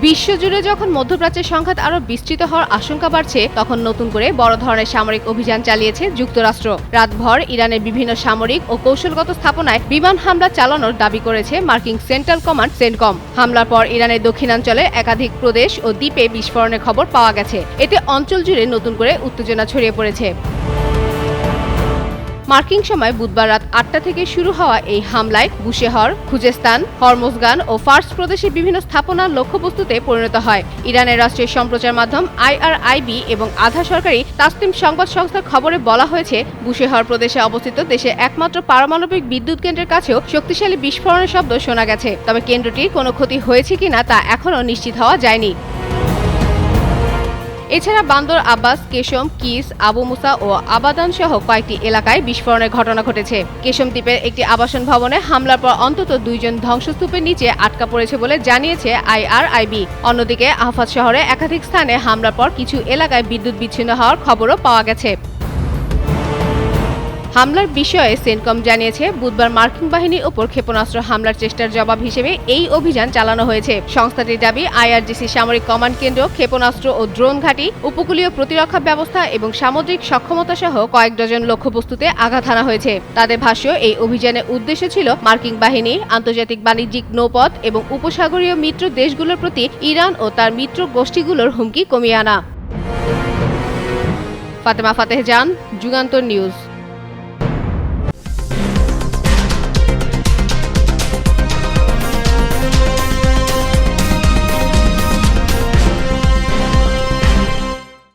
বিশ্বজুড়ে যখন মধ্যপ্রাচ্যের সংঘাত আরও বিস্তৃত হওয়ার আশঙ্কা বাড়ছে, তখন নতুন করে বড় ধরনের সামরিক অভিযান চালিয়েছে যুক্তরাষ্ট্র। রাতভর ইরানের বিভিন্ন সামরিক ও কৌশলগত স্থাপনায় বিমান হামলা চালানোর দাবি করেছে মার্কিন সেন্ট্রাল কমান্ড সেন্টকম। হামলার পর ইরানের দক্ষিণাঞ্চলে একাধিক প্রদেশ ও দ্বীপে বিস্ফোরণের খবর পাওয়া গেছে। এতে অঞ্চল জুড়ে নতুন করে উত্তেজনা ছড়িয়ে পড়েছে। মার্কিন সময় বুধবার রাত ৮টা থেকে শুরু হওয়া এই হামলায় বুশেহর, খুজেস্তান, হরমোজগান ও ফার্স প্রদেশের বিভিন্ন স্থাপনা লক্ষ্যবস্তুতে পরিণত হয়। ইরানের রাষ্ট্রীয় সম্প্রচার মাধ্যম IRIB এবং আধা সরকারি তাসনিম সংবাদ সংস্থার খবরে বলা হয়েছে, বুশেহর প্রদেশে অবস্থিত দেশের একমাত্র পারমাণবিক বিদ্যুৎ কেন্দ্রের কাছেও শক্তিশালী বিস্ফোরণের শব্দ শোনা গেছে। তবে কেন্দ্রটির কোনো ক্ষতি হয়েছে কিনা তা এখনও নিশ্চিত হওয়া যায়নি। এছাড়া বান্দর আব্বাস, কেশম, কিস, আবু মুসা ও আবাদান সহ কয়েকটি এলাকায় বিস্ফোরণের ঘটনা ঘটেছে। কেশম দ্বীপের একটি আবাসন ভবনে হামলার পর অন্তত 2 জন ধ্বংসস্তূপের নিচে আটকা পড়েছে বলে জানিয়েছে IRIB। অন্যদিকে আহফাজ শহরে একাধিক স্থানে হামলার পর কিছু এলাকায় বিদ্যুৎ বিচ্ছিন্ন হওয়ার খবরও পাওয়া গেছে। হামলার বিষয়ে সেন্টকম জানিয়েছে, বুধবার মার্কিন বাহিনীর ওপর ক্ষেপণাস্ত্র হামলার চেষ্টার জবাব হিসেবে এই অভিযান চালানো হয়েছে। সংস্থাটির দাবি, IRGC সামরিক কমান্ড কেন্দ্র, ক্ষেপণাস্ত্র ও ড্রোন ঘাঁটি, উপকূলীয় প্রতিরক্ষা ব্যবস্থা এবং সামুদ্রিক সক্ষমতা সহ কয়েক ডজন লক্ষ্যবস্তুতে আঘাত হানা হয়েছে। তাদের ভাষ্য, এই অভিযানের উদ্দেশ্য ছিল মার্কিন বাহিনী, আন্তর্জাতিক বাণিজ্যিক নৌপথ এবং উপসাগরীয় মিত্র দেশগুলোর প্রতি ইরান ও তার মিত্র গোষ্ঠীগুলোর হুমকি কমিয়ে আনা। ফাতেমা ফাতেহ জান, যুগান্তর নিউজ।